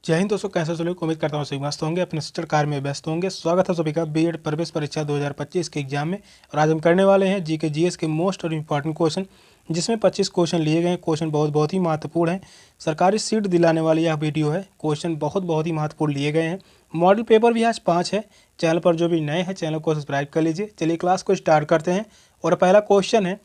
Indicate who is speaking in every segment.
Speaker 1: जय हिंद दोस्तों, कैसे चलो। उम्मीद करता हूँ सभी मस्त होंगे, अपने शिक्षण कार्य में व्यस्त होंगे। स्वागत है सभी का बीएड प्रवेश परीक्षा 2025 के एग्जाम में। और आज हम करने वाले हैं जीके जीएस के मोस्ट और इम्पॉर्टेंट क्वेश्चन, जिसमें 25 क्वेश्चन लिए गए हैं। क्वेश्चन बहुत ही महत्वपूर्ण है, सरकारी सीट दिलाने वाली यह वीडियो है। क्वेश्चन बहुत ही महत्वपूर्ण लिए गए हैं। मॉडल पेपर भी आज 5 है। चैनल पर जो भी नए हैं चैनल को सब्सक्राइब कर लीजिए। चलिए क्लास को स्टार्ट करते हैं। और पहला क्वेश्चन है,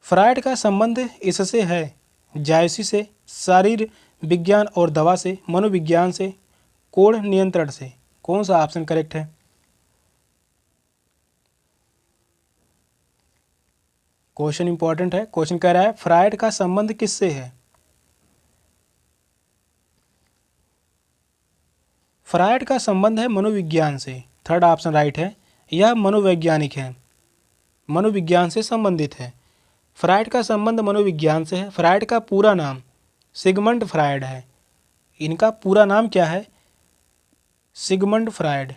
Speaker 1: फ्रायड का संबंध इससे है जायसी से, शारीर विज्ञान और दवा से, मनोविज्ञान से, कोण नियंत्रण से। कौन सा ऑप्शन करेक्ट है? क्वेश्चन इंपॉर्टेंट है। क्वेश्चन कह रहा है फ्रायड का संबंध किससे है? फ्रायड का संबंध है मनोविज्ञान से। थर्ड ऑप्शन राइट है। यह मनोवैज्ञानिक है, मनोविज्ञान से संबंधित है। फ्रायड का संबंध मनोविज्ञान से है। फ्रायड का पूरा नाम सिगमंड फ्रायड है। इनका पूरा नाम क्या है? Sigmund Freud.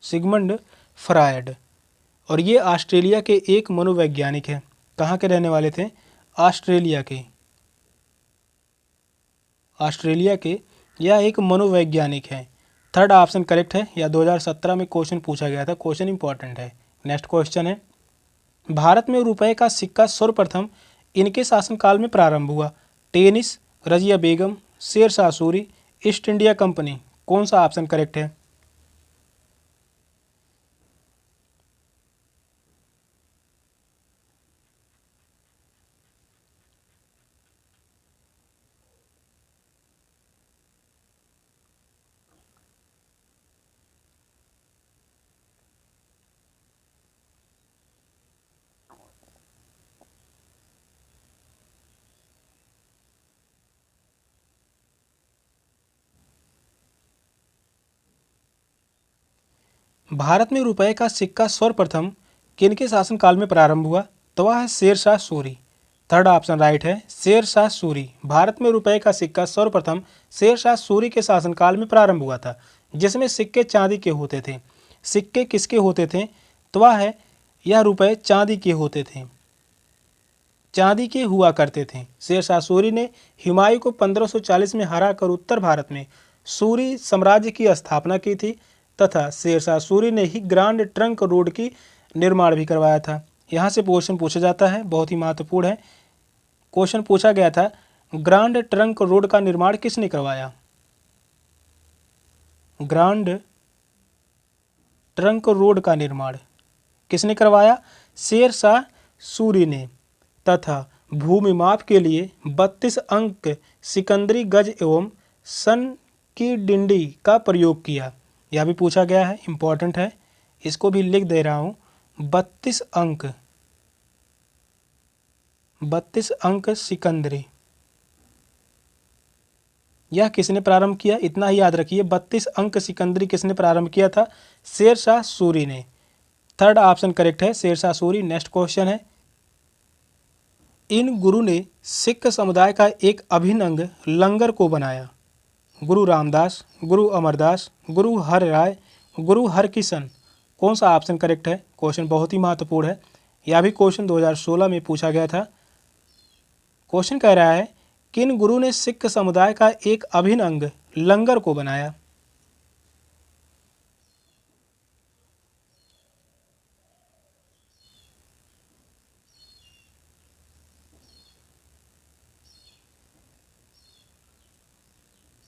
Speaker 1: Sigmund Freud. और ये ऑस्ट्रेलिया के एक मनोवैज्ञानिक हैं। कहाँ के रहने वाले थे? ऑस्ट्रेलिया के। ऑस्ट्रेलिया के यह एक मनोवैज्ञानिक है। थर्ड ऑप्शन करेक्ट है। यह 2017 में क्वेश्चन पूछा गया था। क्वेश्चन इंपॉर्टेंट है। नेक्स्ट क्वेश्चन है, भारत में रुपए का सिक्का सर्वप्रथम इनके शासनकाल में प्रारंभ हुआ? टेनिस, रजिया बेगम, Sher Shah Suri, east India company. कौन सा ऑप्शन करेक्ट है? भारत में रुपए का सिक्का सर्वप्रथम किनके शासनकाल में प्रारंभ हुआ? तो वह है Sher Shah Suri. Third option right है, शेर शाह सूरी। भारत में रुपए का सिक्का सर्वप्रथम शेर शाह सूरी के शासनकाल में प्रारंभ हुआ था, जिसमें सिक्के चांदी के होते थे। सिक्के किसके होते थे? तो वह है, यह रुपए चांदी के होते थे, चांदी के हुआ करते थे। शेर शाह सूरी ने हुमायूं को 1540 में हराकर उत्तर भारत में सूरी साम्राज्य की स्थापना की थी, तथा शेर शाह सूरी ने ही ग्रांड ट्रंक रोड की निर्माण भी करवाया था। यहाँ से क्वेश्चन पूछा जाता है, बहुत ही महत्वपूर्ण है। क्वेश्चन पूछा गया था, ग्रांड ट्रंक रोड का निर्माण किसने करवाया? ग्रांड ट्रंक रोड का निर्माण किसने करवाया? शेर शाह सूरी ने। तथा भूमि माप के लिए 32 अंक सिकंदरी गज एवं सन की डिंडी का प्रयोग किया। यह भी पूछा गया है, इंपॉर्टेंट है, इसको भी लिख दे रहा हूँ। 32 अंक सिकंदरी, यह किसने प्रारंभ किया? इतना ही याद रखिए, 32 अंक सिकंदरी किसने प्रारंभ किया था? शेर शाह सूरी ने। थर्ड ऑप्शन करेक्ट है, शेर शाह सूरी। नेक्स्ट क्वेश्चन है, इन गुरु ने सिख समुदाय का एक अभिन्न अंग लंगर को बनाया? गुरु रामदास, गुरु अमरदास, गुरु हर राय, गुरु हरकिशन। कौन सा ऑप्शन करेक्ट है? क्वेश्चन बहुत ही महत्वपूर्ण है। यह भी क्वेश्चन 2016 में पूछा गया था। क्वेश्चन कह रहा है, किन गुरु ने सिख समुदाय का एक अभिन्न अंग लंगर को बनाया?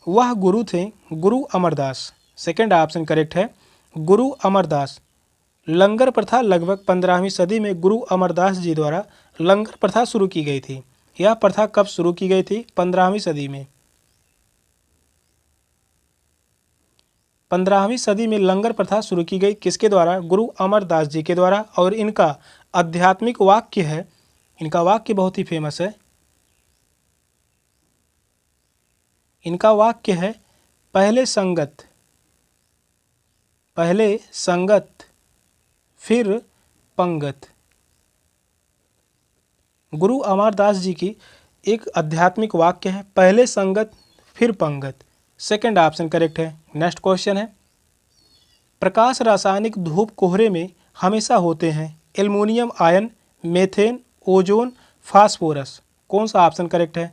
Speaker 1: वह गुरु थे गुरु अमरदास। सेकंड ऑप्शन करेक्ट है, गुरु अमरदास। लंगर प्रथा लगभग 15वीं सदी में गुरु अमरदास जी द्वारा लंगर प्रथा शुरू की गई थी। यह प्रथा कब शुरू की गई थी? 15वीं सदी में। 15वीं सदी में लंगर प्रथा शुरू की गई किसके द्वारा? गुरु अमरदास जी के द्वारा। और इनका आध्यात्मिक वाक्य है, इनका वाक्य बहुत ही फेमस है। इनका वाक्य है, पहले संगत फिर पंगत। गुरु अमरदास जी की एक आध्यात्मिक वाक्य है, पहले संगत फिर पंगत। सेकंड ऑप्शन करेक्ट है। नेक्स्ट क्वेश्चन है, प्रकाश रासायनिक धूप कोहरे में हमेशा होते हैं? Aluminium ion, methane, ozone, phosphorus. कौन सा ऑप्शन करेक्ट है?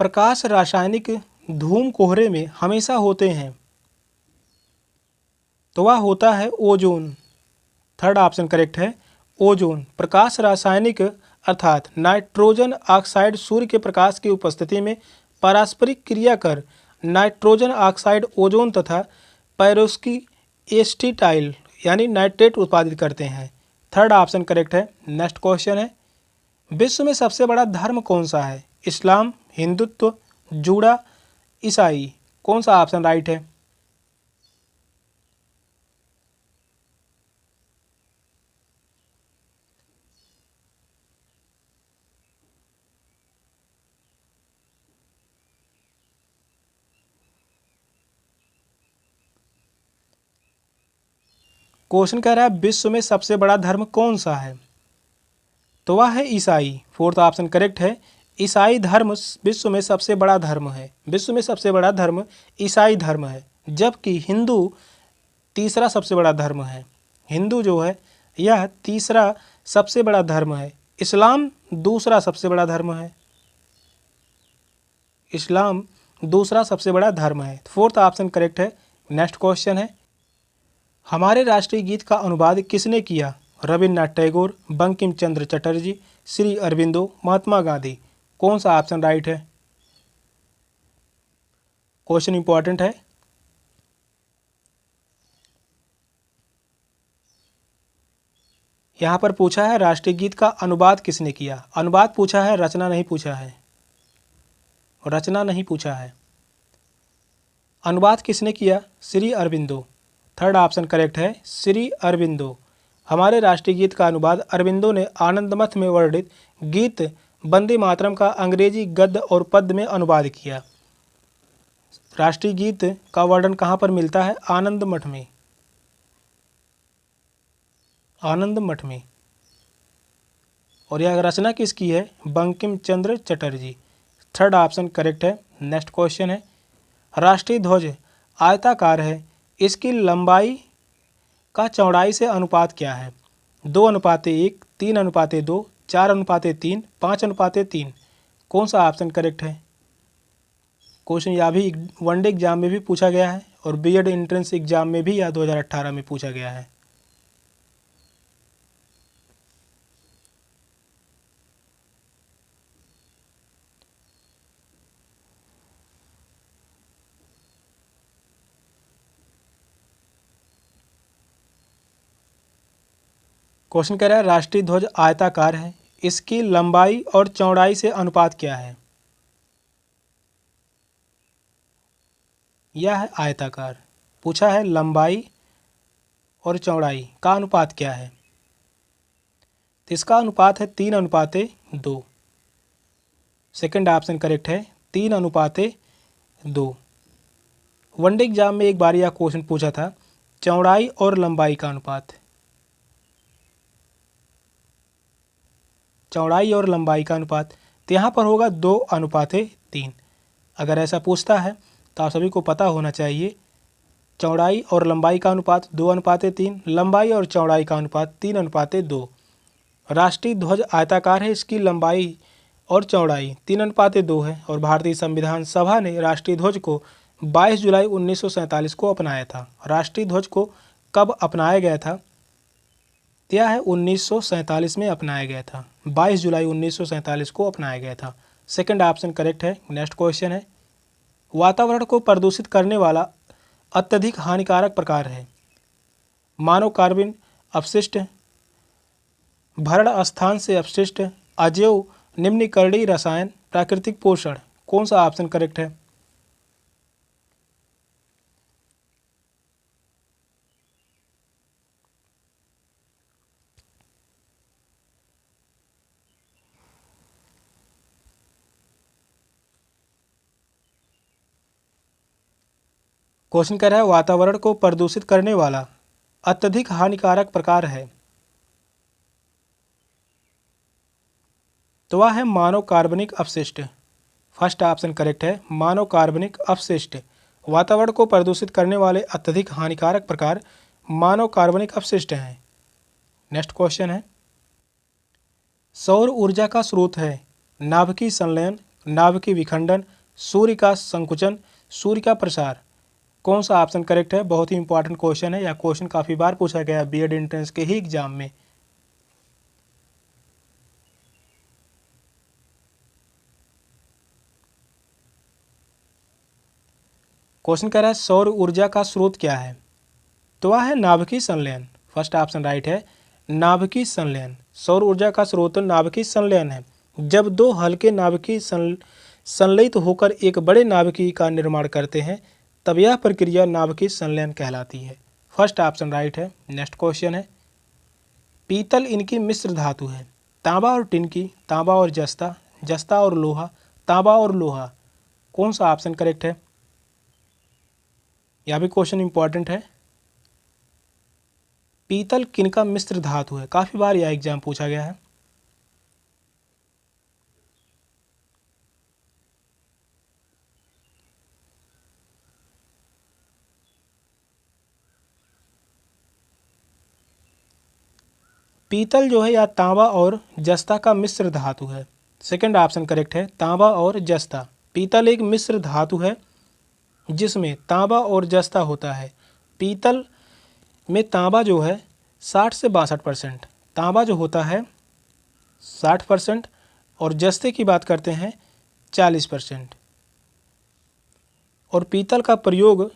Speaker 1: प्रकाश रासायनिक धूम कोहरे में हमेशा होते हैं, तो वह होता है ओजोन। थर्ड ऑप्शन करेक्ट है, ओजोन। प्रकाश रासायनिक अर्थात नाइट्रोजन ऑक्साइड सूर्य के प्रकाश की उपस्थिति में पारस्परिक क्रिया कर नाइट्रोजन ऑक्साइड, ओजोन तथा पेरोक्सी एसिटाइल यानी नाइट्रेट उत्पादित करते हैं। थर्ड ऑप्शन करेक्ट है। नेक्स्ट क्वेश्चन है, विश्व में सबसे बड़ा धर्म कौन सा है? इस्लाम, हिंदुत्व, जूड़ा, ईसाई। कौन सा ऑप्शन राइट है? क्वेश्चन कह रहा है विश्व में सबसे बड़ा धर्म कौन सा है, तो वह है ईसाई। फोर्थ ऑप्शन करेक्ट है। ईसाई धर्म विश्व में सबसे बड़ा धर्म है। विश्व में सबसे बड़ा धर्म ईसाई धर्म है, जबकि हिंदू तीसरा सबसे बड़ा धर्म है। हिंदू जो है यह तीसरा सबसे बड़ा धर्म है। इस्लाम दूसरा सबसे बड़ा धर्म है। इस्लाम दूसरा सबसे बड़ा धर्म है। फोर्थ ऑप्शन करेक्ट है। नेक्स्ट क्वेश्चन है, हमारे राष्ट्रीय गीत का अनुवाद किसने किया? रविन्द्रनाथ टैगोर, बंकिम चंद्र चटर्जी, श्री अरबिंदो, महात्मा गांधी। कौन सा ऑप्शन राइट है? क्वेश्चन इंपॉर्टेंट है। यहाँ पर पूछा है राष्ट्रीय गीत का अनुवाद किसने किया। अनुवाद पूछा है, रचना नहीं पूछा है। रचना नहीं पूछा है। अनुवाद किसने किया? Shri Aurobindo. Third option correct है, श्री अरबिंदो। हमारे राष्ट्रीय गीत का अनुवाद अरबिंदो ने आनंद मठ में वर्णित गीत वंदे मातरम का अंग्रेजी गद्य और पद्य में अनुवाद किया। राष्ट्रीय गीत का वर्णन कहाँ पर मिलता है? आनंद मठ में। आनंद मठ में। और यह रचना किसकी है? Bankim Chandra Chatterjee. Third option correct है। नेक्स्ट क्वेश्चन है, राष्ट्रीय ध्वज आयताकार है, इसकी लंबाई का चौड़ाई से अनुपात क्या है? 2:1, 3:2, 4:3, 5:3। कौन सा ऑप्शन करेक्ट है? क्वेश्चन यह भी वनडे एग्जाम में भी पूछा गया है और बीएड एंट्रेंस एग्जाम में भी यह 2018 में पूछा गया है। क्वेश्चन कह रहा है राष्ट्रीय ध्वज आयताकार है, इसकी लंबाई और चौड़ाई से अनुपात क्या है? यह है आयताकार। पूछा है लंबाई और चौड़ाई का अनुपात क्या है, तो इसका अनुपात है 3:2। सेकंड ऑप्शन करेक्ट है, 3:2। वनडे एग्जाम में एक बार यह क्वेश्चन पूछा था, चौड़ाई और लंबाई का अनुपात। चौड़ाई और लंबाई का अनुपात, तो यहाँ पर होगा 2:3। अगर ऐसा पूछता है तो आप सभी को पता होना चाहिए, चौड़ाई और लंबाई का अनुपात 2:3, लंबाई और चौड़ाई का अनुपात 3:2। राष्ट्रीय ध्वज आयताकार है, इसकी लंबाई और चौड़ाई 3:2 है और भारतीय संविधान सभा ने राष्ट्रीय ध्वज को 22 जुलाई 1947 को अपनाया था। राष्ट्रीय ध्वज को कब अपनाया गया था? यह है 1947 में अपनाया गया था। 22 जुलाई 1947 को अपनाया गया था। सेकंड ऑप्शन करेक्ट है। नेक्स्ट क्वेश्चन है, वातावरण को प्रदूषित करने वाला अत्यधिक हानिकारक प्रकार है? मानव कार्बन अपशिष्ट, भरण स्थान से अपशिष्ट, अजैव निम्नीकरणीय रसायन, प्राकृतिक पोषण। कौन सा ऑप्शन करेक्ट है? क्वेश्चन कह रहा है वातावरण को प्रदूषित करने वाला अत्यधिक हानिकारक प्रकार है, तो वह है मानव कार्बनिक अपशिष्ट। फर्स्ट ऑप्शन करेक्ट है। मानव कार्बनिक अपशिष्ट। वातावरण को प्रदूषित करने वाले अत्यधिक हानिकारक प्रकार मानव कार्बनिक अपशिष्ट हैं। नेक्स्ट क्वेश्चन है, सौर ऊर्जा का स्रोत है नाभिकीय संलयन, नाभिकीय विखंडन, सूर्य का संकुचन, सूर्य का प्रसार। कौन सा ऑप्शन करेक्ट है? बहुत ही इंपॉर्टेंट क्वेश्चन है। यह क्वेश्चन काफ़ी बार पूछा गया है बीएड एंट्रेंस के ही एग्जाम में। क्वेश्चन कह रहा है सौर ऊर्जा का स्रोत क्या है? तो वह है नाभिकीय संलयन। फर्स्ट ऑप्शन राइट है, नाभिकीय संलयन। सौर ऊर्जा का स्रोत नाभिकीय संलयन है। जब दो हल्के नाभिकीय संलयित होकर एक बड़े नाभिकीय का निर्माण करते हैं तब यह प्रक्रिया नाभिकीय संलयन कहलाती है। फर्स्ट ऑप्शन राइट है। नेक्स्ट क्वेश्चन है, पीतल इनकी मिश्र धातु है। तांबा और टिनकी, तांबा और जस्ता, जस्ता और लोहा, तांबा और लोहा। कौन सा ऑप्शन करेक्ट है? यह भी क्वेश्चन इंपॉर्टेंट है। पीतल किनका मिश्र धातु है? काफ़ी बार यह एग्जाम पूछा गया है। पीतल जो है या तांबा और जस्ता का मिश्र धातु है। सेकंड ऑप्शन करेक्ट है, तांबा और जस्ता। पीतल एक मिश्र धातु है जिसमें तांबा और जस्ता होता है। पीतल में तांबा जो है 60 से 62%, तांबा जो होता है 60% और जस्ते की बात करते हैं 40%। और पीतल का प्रयोग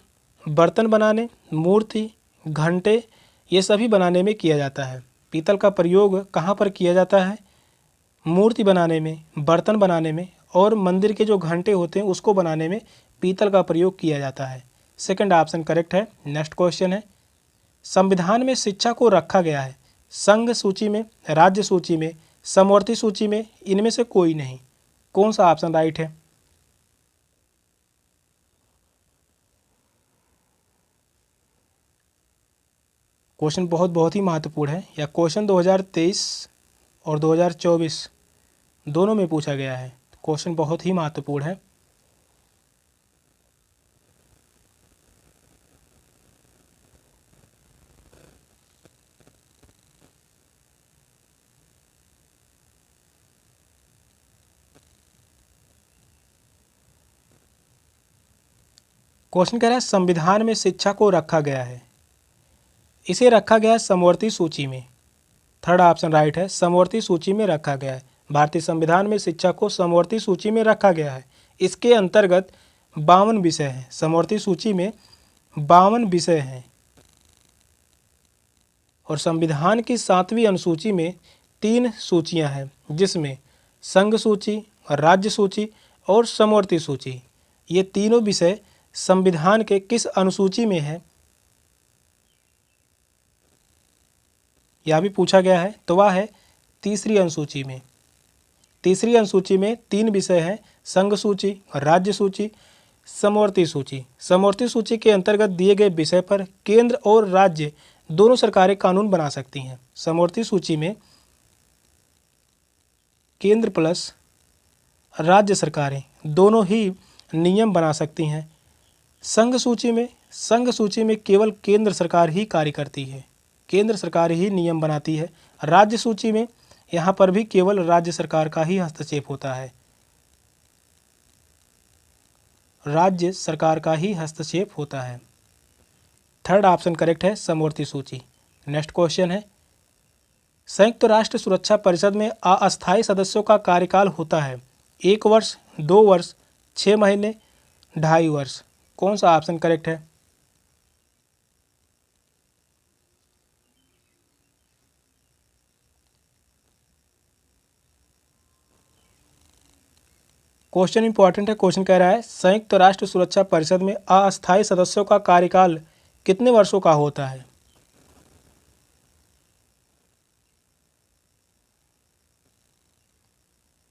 Speaker 1: बर्तन बनाने, मूर्ति, घंटे ये सभी बनाने में किया जाता है। पीतल का प्रयोग कहाँ पर किया जाता है? मूर्ति बनाने में, बर्तन बनाने में और मंदिर के जो घंटे होते हैं उसको बनाने में पीतल का प्रयोग किया जाता है। सेकंड ऑप्शन करेक्ट है। नेक्स्ट क्वेश्चन है, संविधान में शिक्षा को रखा गया है संघ सूची में, राज्य सूची में, समवर्ती सूची में, इनमें से कोई नहीं। कौन सा ऑप्शन राइट है? क्वेश्चन बहुत ही महत्वपूर्ण है। यह क्वेश्चन 2023 और 2024 दोनों में पूछा गया है। क्वेश्चन बहुत ही महत्वपूर्ण है। क्वेश्चन कह रहा है संविधान में शिक्षा को रखा गया है। इसे रखा गया है समवर्ती सूची में। थर्ड ऑप्शन राइट है, समवर्ती सूची में रखा गया है। भारतीय संविधान में शिक्षा को समवर्ती सूची में रखा गया है। इसके अंतर्गत 52 विषय हैं। समवर्ती सूची में 52 विषय हैं और संविधान की 7वीं अनुसूची में 3 सूचियां हैं जिसमें संघ सूची, राज्य सूची और समवर्ती सूची। ये तीनों विषय संविधान के किस अनुसूची में है यह भी पूछा गया है। तो वह है तीसरी अनुसूची में। तीसरी अनुसूची में 3 विषय हैं, संघ सूची, राज्य सूची, समवर्ती सूची। समवर्ती सूची के अंतर्गत दिए गए विषय पर केंद्र और राज्य दोनों सरकारें कानून बना सकती हैं। समवर्ती सूची में केंद्र प्लस राज्य सरकारें दोनों ही नियम बना सकती हैं। संघ सूची में केवल केंद्र सरकार ही कार्य करती है, केंद्र सरकार ही नियम बनाती है। राज्य सूची में यहाँ पर भी केवल राज्य सरकार का ही हस्तक्षेप होता है, राज्य सरकार का ही हस्तक्षेप होता है। थर्ड ऑप्शन करेक्ट है, समवर्ती सूची। नेक्स्ट क्वेश्चन है, संयुक्त राष्ट्र सुरक्षा परिषद में अस्थायी सदस्यों का कार्यकाल होता है 1 वर्ष, 2 वर्ष, 6 महीने, 2.5 वर्ष। कौन सा ऑप्शन करेक्ट है? क्वेश्चन इंपॉर्टेंट है। क्वेश्चन कह रहा है संयुक्त राष्ट्र सुरक्षा परिषद में अस्थायी सदस्यों का कार्यकाल कितने वर्षों का होता है?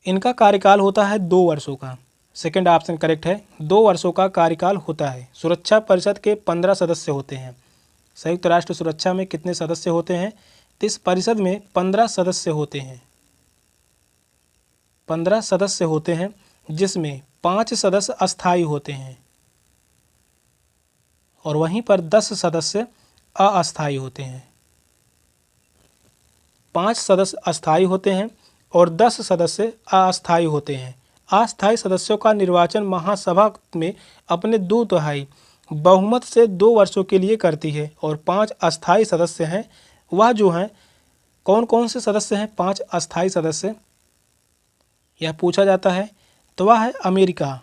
Speaker 1: इनका कार्यकाल होता है 2 वर्षों का। सेकंड ऑप्शन करेक्ट है, 2 वर्षों का कार्यकाल होता है। सुरक्षा परिषद के 15 सदस्य होते हैं। संयुक्त राष्ट्र सुरक्षा में कितने सदस्य होते हैं? तो इस परिषद में 15 सदस्य होते हैं। 15 सदस्य होते हैं जिसमें 5 सदस्य अस्थायी होते हैं और वहीं पर 10 सदस्य अस्थायी होते हैं। 5 सदस्य अस्थायी होते हैं और 10 सदस्य अस्थायी होते हैं। अस्थायी सदस्यों का निर्वाचन महासभा में अपने 2/3 बहुमत से 2 वर्षों के लिए करती है। और 5 अस्थायी सदस्य हैं, वह जो हैं कौन कौन से सदस्य हैं? 5 अस्थायी सदस्य यह पूछा जाता है, तो वह है अमेरिका,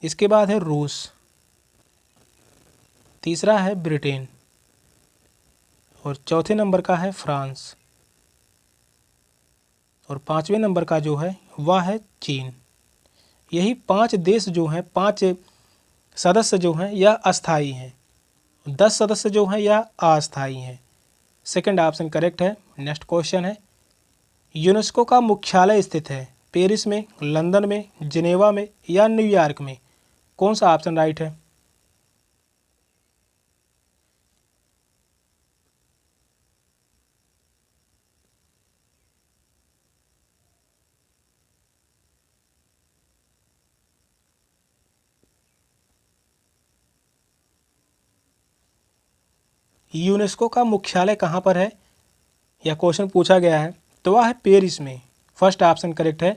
Speaker 1: इसके बाद है रूस, तीसरा है ब्रिटेन और चौथे नंबर का है फ्रांस और 5वें नंबर का जो है वह है चीन। यही 5 देश जो हैं, 5 सदस्य जो हैं यह अस्थायी हैं, 10 सदस्य जो हैं यह अस्थायी हैं। सेकंड ऑप्शन करेक्ट है। नेक्स्ट क्वेश्चन है, यूनेस्को का मुख्यालय स्थित है पेरिस में, लंदन में, जिनेवा में या न्यूयॉर्क में? कौन सा ऑप्शन राइट है? यूनेस्को का मुख्यालय कहाँ पर है, यह क्वेश्चन पूछा गया है, तो वह है पेरिस में। फर्स्ट ऑप्शन करेक्ट है,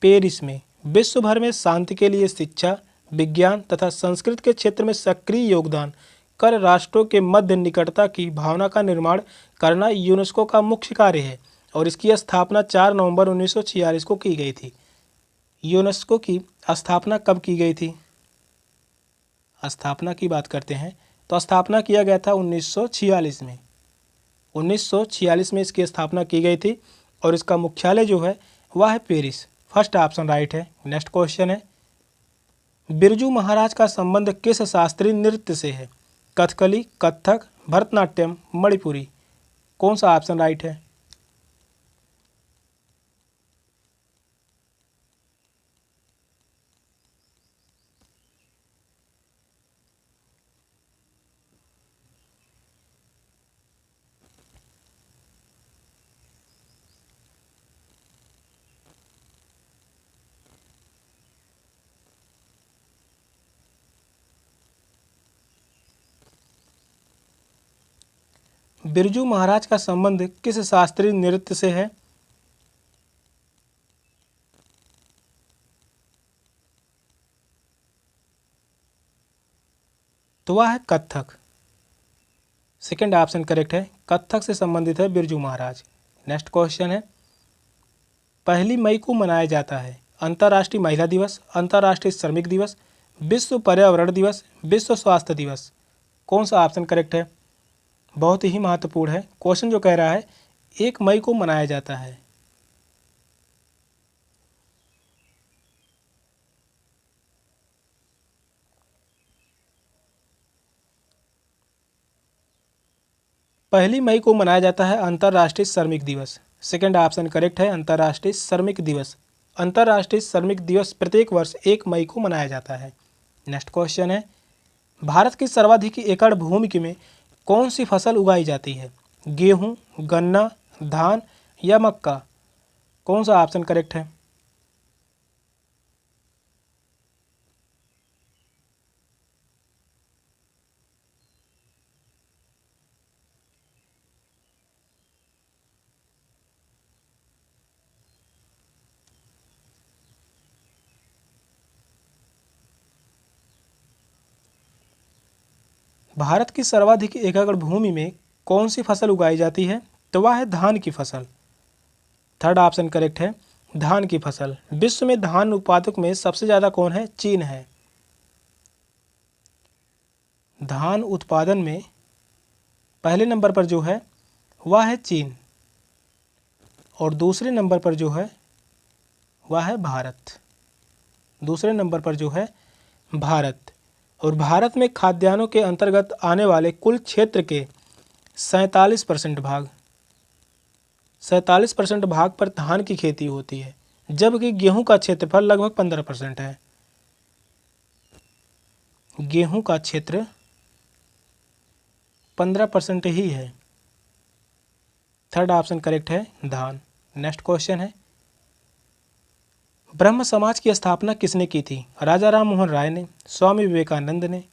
Speaker 1: पेरिस में। विश्व भर में शांति के लिए शिक्षा, विज्ञान तथा संस्कृत के क्षेत्र में सक्रिय योगदान कर राष्ट्रों के मध्य निकटता की भावना का निर्माण करना यूनेस्को का मुख्य कार्य है और इसकी स्थापना 4 नवंबर 1946 को की गई थी। यूनेस्को की स्थापना कब की गई थी? स्थापना की बात करते हैं तो स्थापना किया गया था 1946 में। 1946 में इसकी स्थापना की गई थी और इसका मुख्यालय जो है वह है पेरिस। फर्स्ट ऑप्शन राइट है। नेक्स्ट क्वेश्चन है, बिरजू महाराज का संबंध किस शास्त्रीय नृत्य से है? कथकली, कथक, भरतनाट्यम, मणिपुरी? कौन सा ऑप्शन राइट है? बिरजू महाराज का संबंध किस शास्त्रीय नृत्य से है? तो वह है कथक। सेकंड ऑप्शन करेक्ट है, कथक से संबंधित है बिरजू महाराज। नेक्स्ट क्वेश्चन है, 1 मई को मनाया जाता है अंतर्राष्ट्रीय महिला दिवस, अंतर्राष्ट्रीय श्रमिक दिवस, विश्व पर्यावरण दिवस, विश्व स्वास्थ्य दिवस? कौन सा ऑप्शन करेक्ट है? बहुत ही महत्वपूर्ण है। क्वेश्चन जो कह रहा है 1 मई को मनाया जाता है। पहली मई को मनाया जाता है अंतर्राष्ट्रीय श्रमिक दिवस। सेकंड ऑप्शन करेक्ट है, अंतर्राष्ट्रीय श्रमिक दिवस। अंतर्राष्ट्रीय श्रमिक दिवस प्रत्येक वर्ष 1 मई को मनाया जाता है। नेक्स्ट क्वेश्चन है, भारत की सर्वाधिक एकड़ भूमि में कौन सी फसल उगाई जाती है? गेहूं, गन्ना, धान या मक्का? कौन सा ऑप्शन करेक्ट है? भारत की सर्वाधिक एकड़ भूमि में कौन सी फसल उगाई जाती है? तो वह है धान की फसल। थर्ड ऑप्शन करेक्ट है, धान की फसल। विश्व में धान उत्पादक में सबसे ज़्यादा कौन है? चीन है। धान उत्पादन में पहले नंबर पर जो है वह है चीन और दूसरे नंबर पर जो है वह है भारत। दूसरे नंबर पर जो है भारत। और भारत में खाद्यान्नों के अंतर्गत आने वाले कुल क्षेत्र के 47% भाग 47% भाग पर धान की खेती होती है, जबकि गेहूं का क्षेत्रफल लगभग 15% है। गेहूं का क्षेत्र 15% ही है। थर्ड ऑप्शन करेक्ट है, धान। नेक्स्ट क्वेश्चन है, ब्रह्म समाज की स्थापना किसने की थी? राजा राम मोहन राय ने, स्वामी विवेकानंद ने,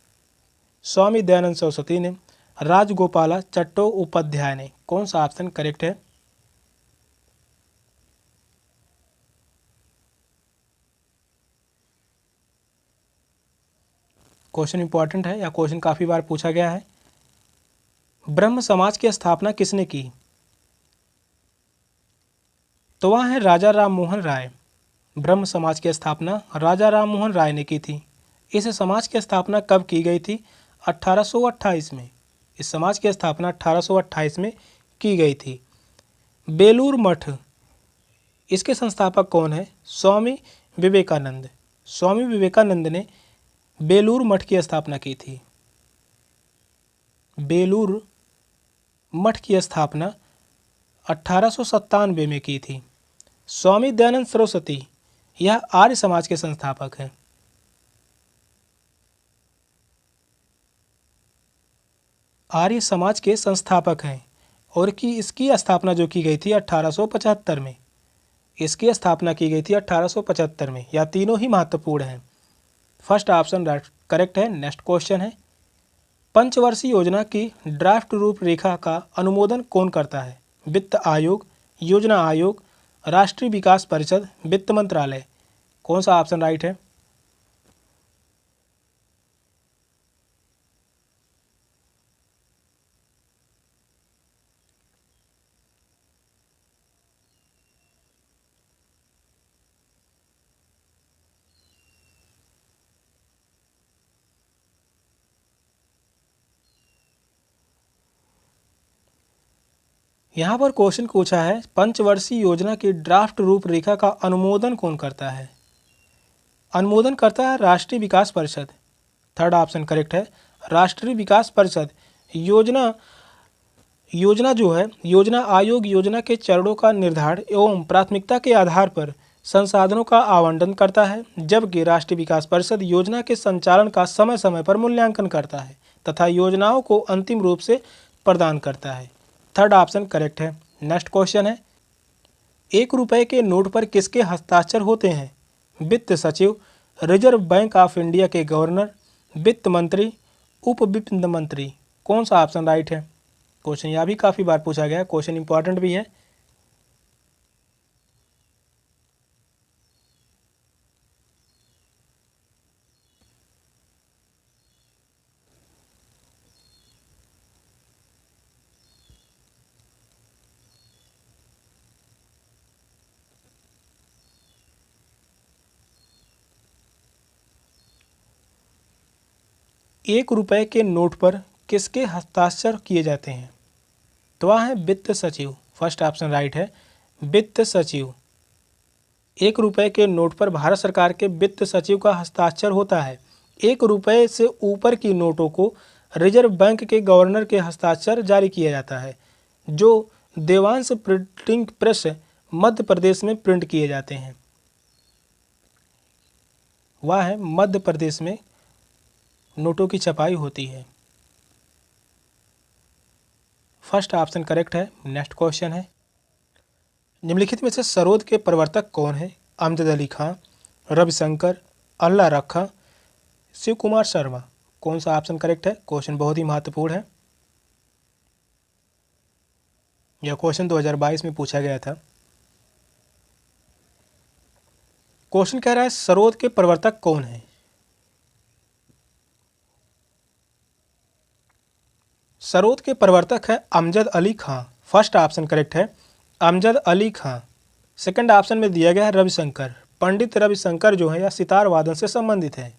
Speaker 1: स्वामी दयानंद सरस्वती ने, राजगोपाला चट्टोपाध्याय ने। कौन सा ऑप्शन करेक्ट है? क्वेश्चन इंपॉर्टेंट है या क्वेश्चन काफ़ी बार पूछा गया है। ब्रह्म समाज की स्थापना किसने की? तो वह है राजा राम मोहन राय। ब्रह्म समाज की स्थापना राजा राम मोहन राय ने की थी। इस समाज की स्थापना कब की गई थी? 1828 में। इस समाज की स्थापना 1828 में की गई थी। बेलूर मठ, इसके संस्थापक कौन है? स्वामी विवेकानंद। स्वामी विवेकानंद ने बेलूर मठ की स्थापना की थी। बेलूर मठ की स्थापना 1897 में की थी। स्वामी दयानंद सरस्वती, यह आर्य समाज के संस्थापक हैं। आर्य समाज के संस्थापक हैं और इसकी स्थापना जो की गई थी 1875 में। इसकी स्थापना की गई थी 1875 में। यह तीनों ही महत्वपूर्ण हैं। फर्स्ट ऑप्शन करेक्ट है। नेक्स्ट क्वेश्चन है, पंचवर्षीय योजना की ड्राफ्ट रूपरेखा का अनुमोदन कौन करता है? वित्त आयोग, योजना आयोग, राष्ट्रीय विकास परिषद, वित्त मंत्रालय। कौन सा ऑप्शन राइट है? यहाँ पर क्वेश्चन पूछा है, पंचवर्षीय योजना की ड्राफ्ट रूपरेखा का अनुमोदन कौन करता है? अनुमोदन करता है राष्ट्रीय विकास परिषद। थर्ड ऑप्शन करेक्ट है। राष्ट्रीय विकास परिषद योजना जो है, योजना आयोग योजना के चरणों का निर्धारण एवं प्राथमिकता के आधार पर संसाधनों का आवंटन करता है, जबकि राष्ट्रीय विकास परिषद योजना के संचालन का समय समय पर मूल्यांकन करता है तथा योजनाओं को अंतिम रूप से प्रदान करता है। थर्ड ऑप्शन करेक्ट है। नेक्स्ट क्वेश्चन है, 1 रुपये के नोट पर किसके हस्ताक्षर होते हैं? वित्त सचिव, रिजर्व बैंक ऑफ इंडिया के गवर्नर, वित्त मंत्री, उप वित्त मंत्री। कौन सा ऑप्शन राइट है? क्वेश्चन यह भी काफ़ी बार पूछा गया है, क्वेश्चन इंपॉर्टेंट भी है। एक रुपये के नोट पर किसके हस्ताक्षर किए जाते हैं? तो वह है वित्त सचिव। फर्स्ट ऑप्शन राइट है, वित्त सचिव। 1 रुपये के नोट पर भारत सरकार के वित्त सचिव का हस्ताक्षर होता है। 1 रुपये से ऊपर की नोटों को रिजर्व बैंक के गवर्नर के हस्ताक्षर जारी किया जाता है, जो देवांश प्रिंटिंग प्रेस मध्य प्रदेश में प्रिंट किए जाते हैं। वह है मध्य प्रदेश में नोटों की छपाई होती है। फर्स्ट ऑप्शन करेक्ट है। नेक्स्ट क्वेश्चन है, निम्नलिखित में से सरोद के प्रवर्तक कौन है? अमजद अली खां, रविशंकर, अल्लाह रखा, शिव कुमार शर्मा। कौन सा ऑप्शन करेक्ट है? क्वेश्चन बहुत ही महत्वपूर्ण है। यह क्वेश्चन 2022 में पूछा गया था। क्वेश्चन कह रहा है सरोद के प्रवर्तक कौन है? सरोद के प्रवर्तक है अमजद अली खां। फर्स्ट ऑप्शन करेक्ट है, अमजद अली खां। सेकंड ऑप्शन में दिया गया है रविशंकर। पंडित रविशंकर जो है यह सितार वादन से संबंधित है।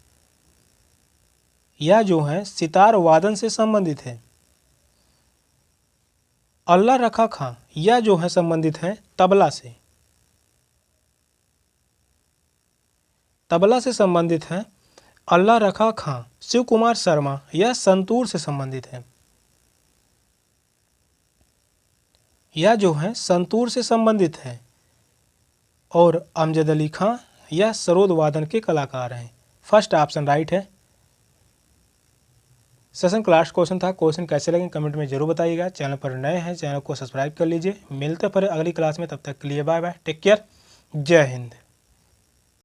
Speaker 1: यह जो है सितार वादन से संबंधित है। अल्लाह रखा खां यह जो है संबंधित है तबला से। तबला से संबंधित है अल्लाह रखा खां। शिव कुमार शर्मा यह संतूर से संबंधित है। यह जो है संतूर से संबंधित है। और अमजद अली खां यह सरोद वादन के कलाकार हैं। फर्स्ट ऑप्शन राइट है। सेशन का लास्ट क्वेश्चन था। क्वेश्चन कैसे लगे कमेंट में जरूर बताइएगा। चैनल पर नए हैं चैनल को सब्सक्राइब कर लीजिए। मिलते हैं फिर अगली क्लास में, तब तक के लिए बाय बाय, टेक केयर, जय हिंद।